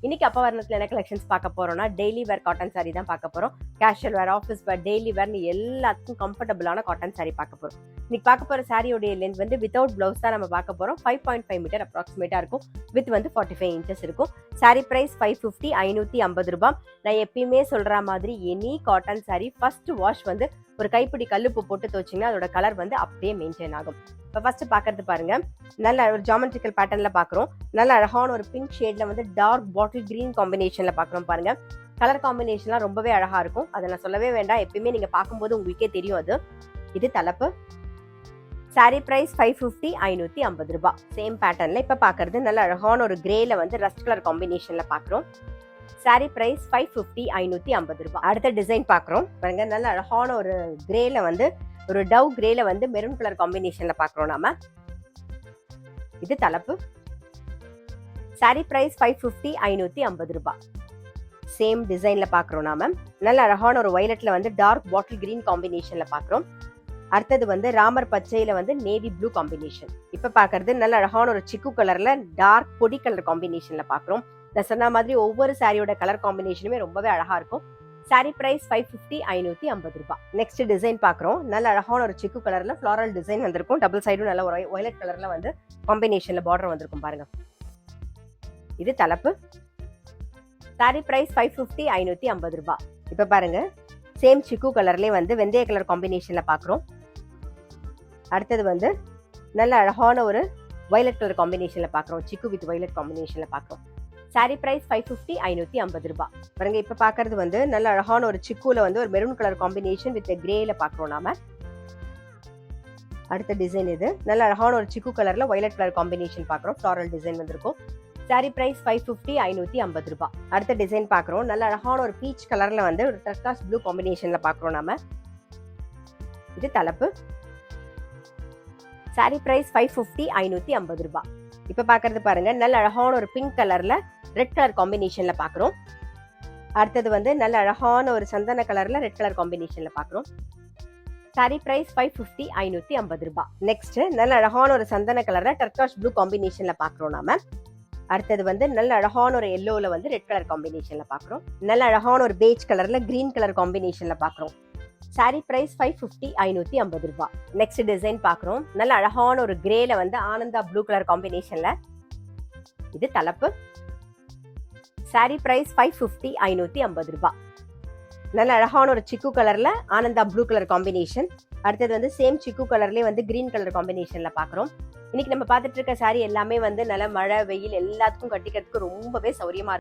இன்னைக்கு அப்பவர்ணத்துல என்ன கலெக்ஷன்ஸ் பார்க்க போறோம்னா டெய்லி வேர் காட்டன் சாரி தான் பார்க்க போறோம். Casual wear, office wear, daily வேர்னு எல்லாத்துக்கும் கம்ஃபர்டபுளான காட்டன் சாரி பார்க்க போறோம். இன்னைக்கு பார்க்க போற சாரியோடைய லென்த் வந்து வித்தவுட் பிளவுஸ் தான் நம்ம பார்க்க போறோம். 5.5 மீட்டர் அப்ராக்சிமேட்டா இருக்கும். வித் வந்து 45 இன்ச்சஸ் இருக்கும். சாரி பிரைஸ் 550, 550 ரூபாய். நான் எப்பயுமே சொல்ற மாதிரி any cotton sorry first wash வந்து ஒரு கைப்பிடி கல்லுப்பு போட்டு துவச்சிங்கன்னா அதோட கலர் வந்து அப்படியே மெயின்டைன் ஆகும். இப்போ ஃபர்ஸ்ட் பார்க்கறது பாருங்க, நல்ல ஒரு ஜாமெட்ரிக்கல் பேட்டர்ன்ல பார்க்குறோம். நல்ல அழகான ஒரு பிங்க் ஷேட்ல வந்து டார்க் பாட்டில் கிரீன் காம்பினேஷன்ல பார்க்குறோம் பாருங்க. கலர் காம்பினேஷன்லாம் ரொம்பவே அழகா இருக்கும். அதை நான் சொல்லவே வேண்டாம், எப்பயுமே நீங்க பார்க்கும்போது உங்களுக்கே தெரியும் அது. இது தலைப்பு. சாரி பிரைஸ் 550, 550 ரூபாய். சேம் பேட்டர்ன்ல இப்ப பாக்குறது நல்ல அழகான ஒரு கிரேல வந்து ரஸ்ட் கலர் காம்பினேஷன்ல பாக்குறோம். சாரி பிரைஸ் 550, 550 ரூபாய். அடுத்த டிசைன் பாக்குறோம் பாருங்க, நல்ல அழகான ஒரு கிரேல வந்து ஒரு டவ் கிரேல வந்து மெரூன் கலர் காம்பினேஷன்ல பாக்குறோம் நாம. இது தலைப்பு. சாரி பிரைஸ் 550, 550 ரூபாய். சேம் டிசைன்ல பாக்குறோம் நாம. நல்ல அழகான ஒரு வயலட்ல வந்து டார்க் பாட்டில் கிரீன் காம்பினேஷன்ல பாக்குறோம். அடுத்தது வந்து ராமர் பச்சையில வந்து நேவி ப்ளூ காம்பினேஷன். இப்ப பாக்குறது நல்ல அழகான ஒரு சிக்கு கலர்ல டார்க் பொடி கலர் காம்பினேஷன்ல பாக்குறோம். நான் சொன்ன மாதிரி ஒவ்வொரு சாரியோட கலர் காம்பினேஷனுமே ரொம்பவே அழகா இருக்கும். சாரி பிரைஸ் 550, 550 ரூபாய். நெக்ஸ்ட் டிசைன் பாக்குறோம். நல்ல அழகான ஒரு சிக்கு கலர்ல ஃபிளாரல் டிசைன் வந்திருக்கும். டபுள் சைடும் நல்ல ஒரு வயலட் கலர்ல வந்து காம்பினேஷன்ல பார்டர் வந்திருக்கும் பாருங்க. இது தலைப்பு. சாரி பிரைஸ் 550, 550 ரூபாய். இப்ப பாருங்க, சேம் சிக்கு கலர்லயே வந்து வெந்தய கலர் காம்பினேஷன்ல பாக்குறோம். அடுத்தது வந்து நல்ல அழகான ஒரு வயலட் கலர் காம்பினேஷன்ல பாக்குறோம். சிக்கு வித் வயலட் காம்பினேஷன்ல பாக்குறோம். சாரி பிரைஸ் 550, 550 ரூபாய். பாருங்க, இப்ப பாக்குறது வந்து நல்ல அழகான ஒரு சிக்குல வந்து ஒரு மெரூன் கலர் காம்பினேஷன் வித் கிரேல பாக்குறோம் நாம. அடுத்த டிசைன் இது நல்ல அழகான ஒரு சிக்கு கலர்ல வயலட் கலர் காம்பினேஷன் பாக்குறோம். ஃபிளாரல் டிசைன் வந்திருக்கும். சாரி பிரைஸ் 550, 550 ரூபாய். அடுத்த டிசைன் பாக்குறோம். நல்ல அழகான ஒரு பீச் கலர்ல வந்து ஒரு டர்காஸ் ப்ளூ காம்பினேஷன்ல பாக்குறோம் நாம. இது தலைப்பு. சாரி பிரைஸ் 550, 550 ரூபாய். இப்ப பாக்குறது பாருங்க, நல்ல அழகான ஒரு பிங்க் கலர்ல ரெட் கலர் காம்பினேஷன்ல பாக்குறோம். அடுத்தது வந்து நல்ல அழகான ஒரு சந்தன கலர்ல ரெட் கலர் காம்பினேஷன்ல பாக்குறோம். சாரி பிரைஸ் 550, 550 ரூபாய். நெக்ஸ்ட் நல்ல அழகான ஒரு சந்தன கலர்ல டர்காஷ் ப்ளூ காம்பினேஷன்ல பாக்குறோம் நாம. அடுத்தது வந்து நல்ல அழகான ஒரு எல்லோல வந்து ரெட் கலர் காம்பினேஷன்ல பாக்குறோம். நல்ல அழகான ஒரு பேஜ் கலர்ல கிரீன் கலர் காம்பினேஷன்ல பாக்குறோம். சாரி பிரைஸ் 550, 550 ரூபாய். நெக்ஸ்ட் டிசைன் பாக்குறோம். நல்ல அழகான ஒரு கிரேல வந்து ஆனந்தா ப்ளூ கலர் காம்பினேஷன்ல. இது தலைப்பு. சாரி பிரைஸ் 550, 550 ரூபாய். நல்ல அழகான ஒரு சிக்கு கலர்ல ஆனந்தா ப்ளூ கலர் காம்பினேஷன். அடுத்தது வந்து சேம் சிக்கு கலர்லயே வந்து கிரீன் கலர் காம்பினேஷன்ல பாக்குறோம். இன்னைக்கு நம்ம பார்த்துட்டு இருக்க சாரி எல்லாமே வந்து நல்ல மழை வெயில் எல்லாத்துக்கும் கட்டிக்கிறதுக்கு ரொம்பவே சௌரியமா இருக்கும்.